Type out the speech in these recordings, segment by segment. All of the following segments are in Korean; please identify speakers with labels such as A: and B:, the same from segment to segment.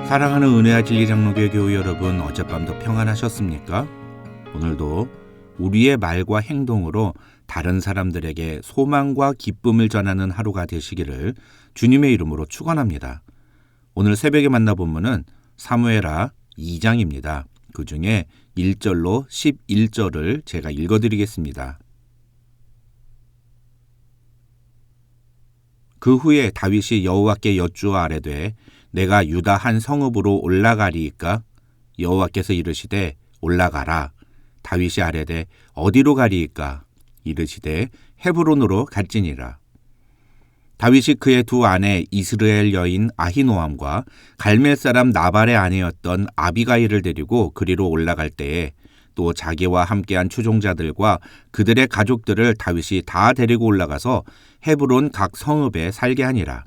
A: 사랑하는 은혜와 진리 장로교회 교우 여러분, 어젯밤도 평안하셨습니까? 오늘도 우리의 말과 행동으로 다른 사람들에게 소망과 기쁨을 전하는 하루가 되시기를 주님의 이름으로 축원합니다. 오늘 새벽에 만나 본문은 사무엘하 2장입니다. 그 중에 1절로 11절을 제가 읽어드리겠습니다. 그 후에 다윗이 여호와께 여쭈어 아뢰되 내가 유다 한 성읍으로 올라가리이까? 여호와께서 이르시되 올라가라. 다윗이 아뢰되 어디로 가리이까? 이르시되 헤브론으로 갈지니라. 다윗이 그의 두 아내 이스라엘 여인 아히노암과 갈멜 사람 나발의 아내였던 아비가일을 데리고 그리로 올라갈 때에 또 자기와 함께한 추종자들과 그들의 가족들을 다윗이 다 데리고 올라가서 헤브론 각 성읍에 살게 하니라.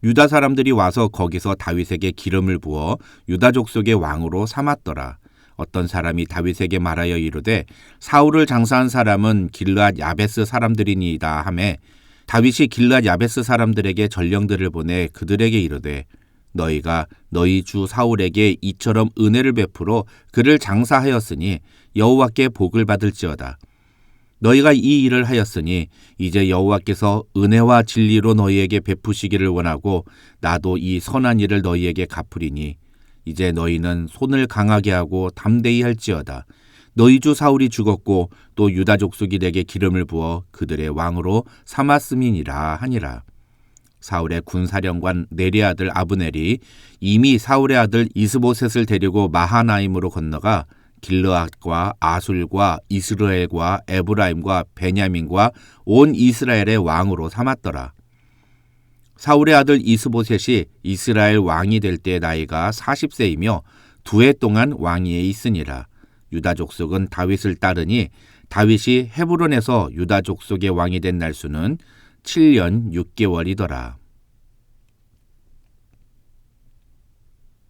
A: 유다 사람들이 와서 거기서 다윗에게 기름을 부어 유다 족속의 왕으로 삼았더라. 어떤 사람이 다윗에게 말하여 이르되 사울을 장사한 사람은 길르앗 야베스 사람들이니이다 하매 다윗이 길르앗 야베스 사람들에게 전령들을 보내 그들에게 이르되 너희가 너희 주 사울에게 이처럼 은혜를 베풀어 그를 장사하였으니 여호와께 복을 받을지어다. 너희가 이 일을 하였으니 이제 여호와께서 은혜와 진리로 너희에게 베푸시기를 원하고 나도 이 선한 일을 너희에게 갚으리니 이제 너희는 손을 강하게 하고 담대히 할지어다. 너희 주 사울이 죽었고 또 유다 족속이 내게 기름을 부어 그들의 왕으로 삼았음이니라 하니라. 사울의 군사령관 넬의 아들 아브넬이 이미 사울의 아들 이스보셋을 데리고 마하나임으로 건너가 길르앗과 아술과 이스라엘과 에브라임과 베냐민과 온 이스라엘의 왕으로 삼았더라. 사울의 아들 이스보셋이 이스라엘 왕이 될 때 나이가 40세이며 2해 동안 왕위에 있으니라. 유다 족속은 다윗을 따르니 다윗이 헤브론에서 유다 족속의 왕이 된 날수는 7년 6개월이더라.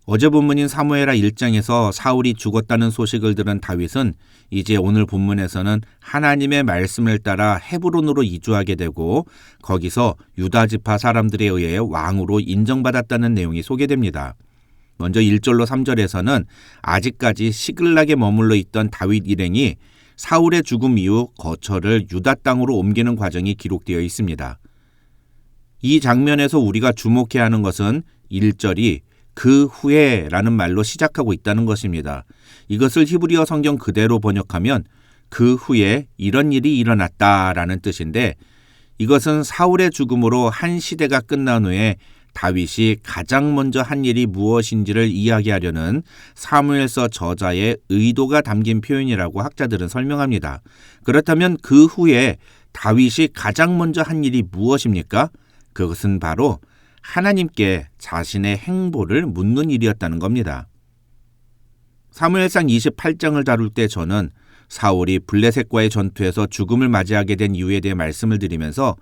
A: 어제 본문인 사무엘하 1장에서 사울이 죽었다는 소식을 들은 다윗은 이제 오늘 본문에서는 하나님의 말씀을 따라 헤브론으로 이주하게 되고 거기서 유다 지파 사람들에 의해 왕으로 인정받았다는 내용이 소개됩니다. 먼저 1절로 3절에서는 아직까지 시글락에 머물러 있던 다윗 일행이 사울의 죽음 이후 거처를 유다 땅으로 옮기는 과정이 기록되어 있습니다. 이 장면에서 우리가 주목해야 하는 것은 1절이 그 후에 라는 말로 시작하고 있다는 것입니다. 이것을 히브리어 성경 그대로 번역하면 그 후에 이런 일이 일어났다라는 뜻인데 이것은 사울의 죽음으로 한 시대가 끝난 후에 다윗이 가장 먼저 한 일이 무엇인지를 이야기하려는 사무엘서 저자의 의도가 담긴 표현이라고 학자들은 설명합니다. 그렇다면 그 후에 다윗이 가장 먼저 한 일이 무엇입니까? 그것은 바로 하나님께 자신의 행보를 묻는 일이었다는 겁니다. 사무엘상 28장을 다룰 때 저는 사울이 블레셋과의 전투에서 죽음을 맞이하게 된 이유에 대해 말씀을 드리면서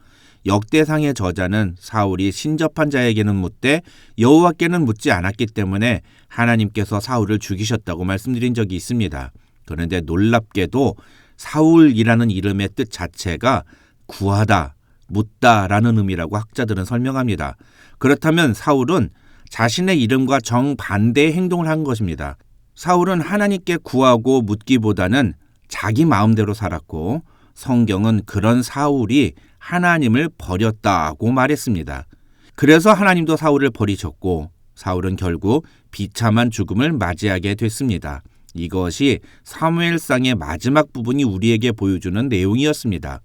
A: 역대상의 저자는 사울이 신접한 자에게는 묻되 여호와께는 묻지 않았기 때문에 하나님께서 사울을 죽이셨다고 말씀드린 적이 있습니다. 그런데 놀랍게도 사울이라는 이름의 뜻 자체가 구하다, 묻다라는 의미라고 학자들은 설명합니다. 그렇다면 사울은 자신의 이름과 정반대의 행동을 한 것입니다. 사울은 하나님께 구하고 묻기보다는 자기 마음대로 살았고 성경은 그런 사울이 하나님을 버렸다고 말했습니다. 그래서 하나님도 사울을 버리셨고 사울은 결국 비참한 죽음을 맞이하게 됐습니다. 이것이 사무엘상의 마지막 부분이 우리에게 보여주는 내용이었습니다.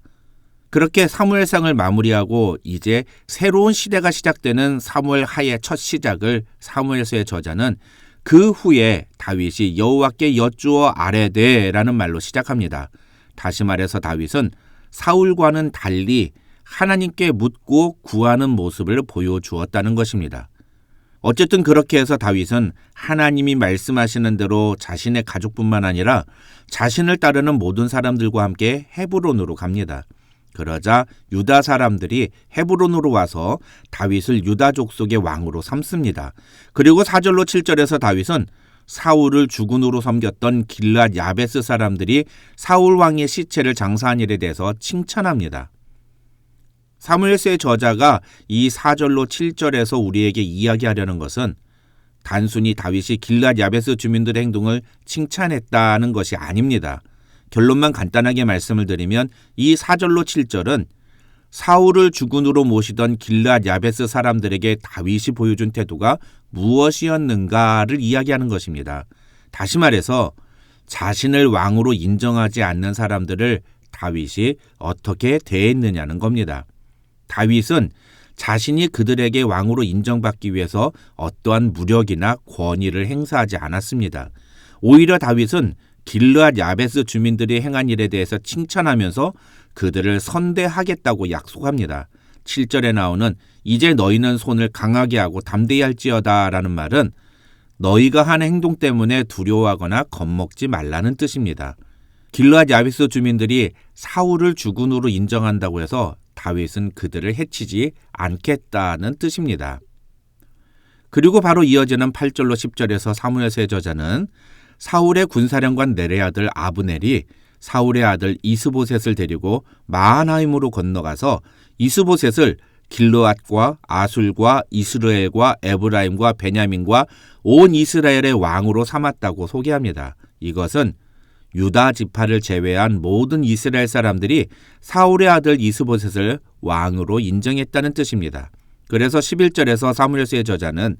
A: 그렇게 사무엘상을 마무리하고 이제 새로운 시대가 시작되는 사무엘하의 첫 시작을 사무엘서의 저자는 그 후에 다윗이 여호와께 여쭈어 아뢰되라는 말로 시작합니다. 다시 말해서 다윗은 사울과는 달리 하나님께 묻고 구하는 모습을 보여주었다는 것입니다. 어쨌든 그렇게 해서 다윗은 하나님이 말씀하시는 대로 자신의 가족뿐만 아니라 자신을 따르는 모든 사람들과 함께 헤브론으로 갑니다. 그러자 유다 사람들이 헤브론으로 와서 다윗을 유다 족속의 왕으로 삼습니다. 그리고 4절로 7절에서 다윗은 사울을 주군으로 섬겼던 길르앗 야베스 사람들이 사울 왕의 시체를 장사한 일에 대해서 칭찬합니다. 사무엘서의 저자가 이 4절로 7절에서 우리에게 이야기하려는 것은 단순히 다윗이 길앗 야베스 주민들의 행동을 칭찬했다는 것이 아닙니다. 결론만 간단하게 말씀을 드리면 이 4절로 7절은 사울을 주군으로 모시던 길앗 야베스 사람들에게 다윗이 보여준 태도가 무엇이었는가를 이야기하는 것입니다. 다시 말해서 자신을 왕으로 인정하지 않는 사람들을 다윗이 어떻게 대했느냐는 겁니다. 다윗은 자신이 그들에게 왕으로 인정받기 위해서 어떠한 무력이나 권위를 행사하지 않았습니다. 오히려 다윗은 길르앗 야베스 주민들이 행한 일에 대해서 칭찬하면서 그들을 선대하겠다고 약속합니다. 7절에 나오는 이제 너희는 손을 강하게 하고 담대히 할지어다 라는 말은 너희가 한 행동 때문에 두려워하거나 겁먹지 말라는 뜻입니다. 길르앗 야베스 주민들이 사울을 주군으로 인정한다고 해서 다윗은 그들을 해치지 않겠다는 뜻입니다. 그리고 바로 이어지는 8절로 10절에서 사무엘서의 저자는 사울의 군사령관 넬의 아들 아브넬이 사울의 아들 이스보셋을 데리고 마하나임으로 건너가서 이스보셋을 길르앗과 아술과 이스라엘과 에브라임과 베냐민과 온 이스라엘의 왕으로 삼았다고 소개합니다. 이것은 유다 지파를 제외한 모든 이스라엘 사람들이 사울의 아들 이스보셋을 왕으로 인정했다는 뜻입니다. 그래서 11절에서 사무엘서의 저자는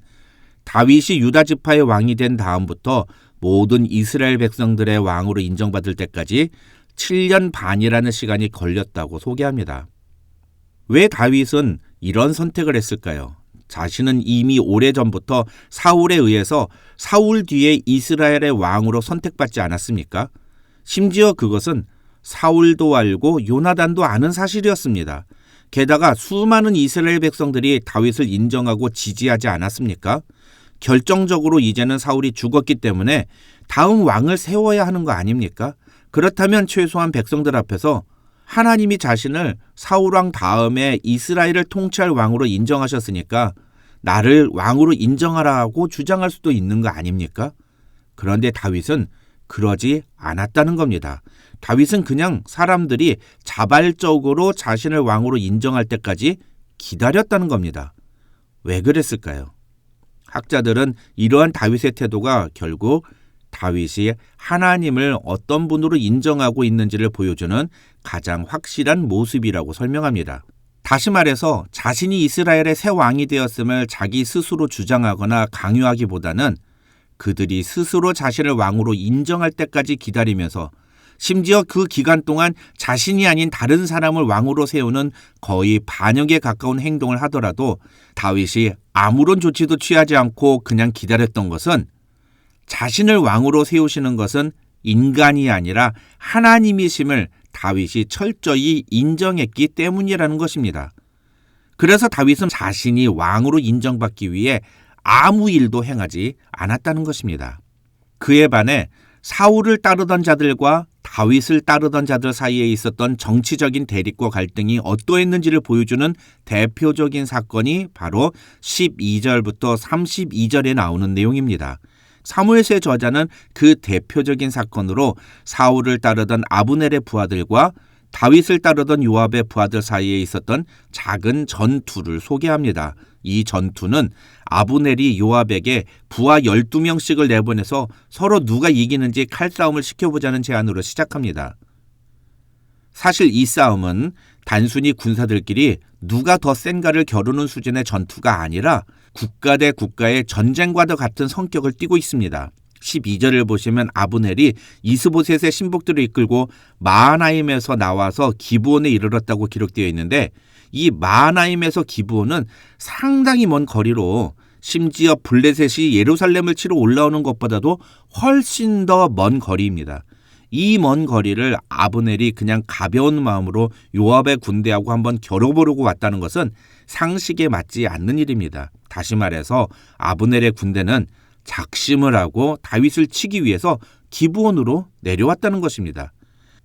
A: 다윗이 유다 지파의 왕이 된 다음부터 모든 이스라엘 백성들의 왕으로 인정받을 때까지 7년 반이라는 시간이 걸렸다고 소개합니다. 왜 다윗은 이런 선택을 했을까요? 자신은 이미 오래전부터 사울에 의해서 사울 뒤에 이스라엘의 왕으로 선택받지 않았습니까? 심지어 그것은 사울도 알고 요나단도 아는 사실이었습니다. 게다가 수많은 이스라엘 백성들이 다윗을 인정하고 지지하지 않았습니까? 결정적으로 이제는 사울이 죽었기 때문에 다음 왕을 세워야 하는 거 아닙니까? 그렇다면 최소한 백성들 앞에서 하나님이 자신을 사울왕 다음에 이스라엘을 통치할 왕으로 인정하셨으니까 나를 왕으로 인정하라고 주장할 수도 있는 거 아닙니까? 그런데 다윗은 그러지 않았다는 겁니다. 다윗은 그냥 사람들이 자발적으로 자신을 왕으로 인정할 때까지 기다렸다는 겁니다. 왜 그랬을까요? 학자들은 이러한 다윗의 태도가 결국 다윗이 하나님을 어떤 분으로 인정하고 있는지를 보여주는 가장 확실한 모습이라고 설명합니다. 다시 말해서 자신이 이스라엘의 새 왕이 되었음을 자기 스스로 주장하거나 강요하기보다는 그들이 스스로 자신을 왕으로 인정할 때까지 기다리면서 심지어 그 기간 동안 자신이 아닌 다른 사람을 왕으로 세우는 거의 반역에 가까운 행동을 하더라도 다윗이 아무런 조치도 취하지 않고 그냥 기다렸던 것은 자신을 왕으로 세우시는 것은 인간이 아니라 하나님이심을 다윗이 철저히 인정했기 때문이라는 것입니다. 그래서 다윗은 자신이 왕으로 인정받기 위해 아무 일도 행하지 않았다는 것입니다. 그에 반해 사울을 따르던 자들과 다윗을 따르던 자들 사이에 있었던 정치적인 대립과 갈등이 어떠했는지를 보여주는 대표적인 사건이 바로 12절부터 32절에 나오는 내용입니다. 사무엘서의 저자는 그 대표적인 사건으로 사울을 따르던 아브넬의 부하들과 다윗을 따르던 요압의 부하들 사이에 있었던 작은 전투를 소개합니다. 이 전투는 아브넬이 요압에게 부하 12명씩을 내보내서 서로 누가 이기는지 칼싸움을 시켜보자는 제안으로 시작합니다. 사실 이 싸움은 단순히 군사들끼리 누가 더 센가를 겨루는 수준의 전투가 아니라 국가 대 국가의 전쟁과도 같은 성격을 띠고 있습니다. 12절을 보시면 아브넬이 이스보셋의 신복들을 이끌고 마하나임에서 나와서 기브온에 이르렀다고 기록되어 있는데 이 마하나임에서 기브온은 상당히 먼 거리로 심지어 블레셋이 예루살렘을 치러 올라오는 것보다도 훨씬 더 먼 거리입니다. 이 먼 거리를 아브넬이 그냥 가벼운 마음으로 요압의 군대하고 한번 겨뤄보려고 왔다는 것은 상식에 맞지 않는 일입니다. 다시 말해서 아브넬의 군대는 작심을 하고 다윗을 치기 위해서 기브온으로 내려왔다는 것입니다.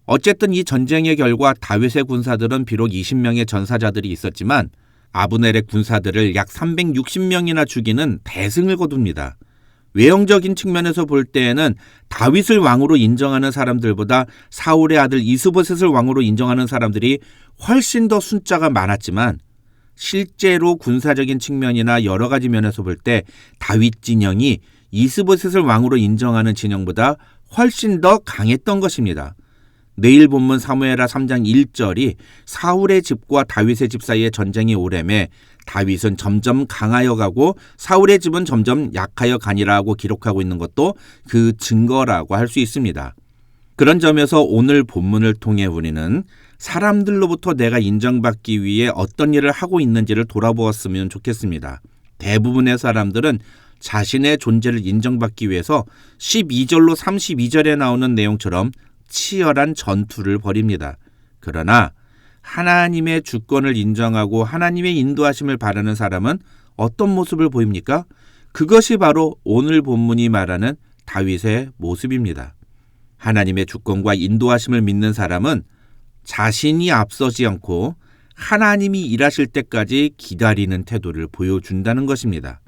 A: 어쨌든 이 전쟁의 결과 다윗의 군사들은 비록 20명의 전사자들이 있었지만 아브넬의 군사들을 약 360명이나 죽이는 대승을 거둡니다. 외형적인 측면에서 볼 때에는 다윗을 왕으로 인정하는 사람들보다 사울의 아들 이스보셋을 왕으로 인정하는 사람들이 훨씬 더 숫자가 많았지만 실제로 군사적인 측면이나 여러 가지 면에서 볼 때 다윗 진영이 이스보셋을 왕으로 인정하는 진영보다 훨씬 더 강했던 것입니다. 내일 본문 사무엘하 3장 1절이 사울의 집과 다윗의 집 사이에 전쟁이 오래매 다윗은 점점 강하여 가고 사울의 집은 점점 약하여 가니라고 기록하고 있는 것도 그 증거라고 할 수 있습니다. 그런 점에서 오늘 본문을 통해 우리는 사람들로부터 내가 인정받기 위해 어떤 일을 하고 있는지를 돌아보았으면 좋겠습니다. 대부분의 사람들은 자신의 존재를 인정받기 위해서 12절로 32절에 나오는 내용처럼 치열한 전투를 벌입니다. 그러나 하나님의 주권을 인정하고 하나님의 인도하심을 바라는 사람은 어떤 모습을 보입니까? 그것이 바로 오늘 본문이 말하는 다윗의 모습입니다. 하나님의 주권과 인도하심을 믿는 사람은 자신이 앞서지 않고 하나님이 일하실 때까지 기다리는 태도를 보여준다는 것입니다.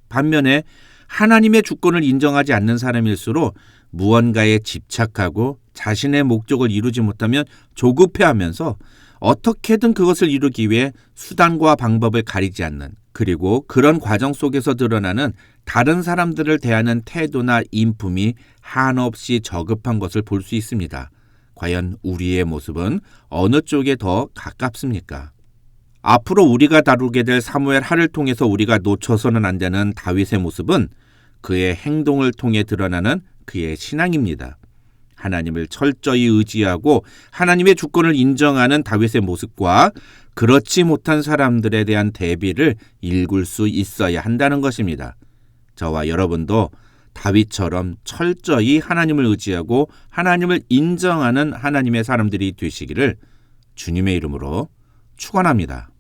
A: 반면에 하나님의 주권을 인정하지 않는 사람일수록 무언가에 집착하고 자신의 목적을 이루지 못하면 조급해하면서 어떻게든 그것을 이루기 위해 수단과 방법을 가리지 않는, 그리고 그런 과정 속에서 드러나는 다른 사람들을 대하는 태도나 인품이 한없이 저급한 것을 볼 수 있습니다. 과연 우리의 모습은 어느 쪽에 더 가깝습니까? 앞으로 우리가 다루게 될 사무엘 하를 통해서 우리가 놓쳐서는 안 되는 다윗의 모습은 그의 행동을 통해 드러나는 그의 신앙입니다. 하나님을 철저히 의지하고 하나님의 주권을 인정하는 다윗의 모습과 그렇지 못한 사람들에 대한 대비를 읽을 수 있어야 한다는 것입니다. 저와 여러분도 다윗처럼 철저히 하나님을 의지하고 하나님을 인정하는 하나님의 사람들이 되시기를 주님의 이름으로 축원합니다.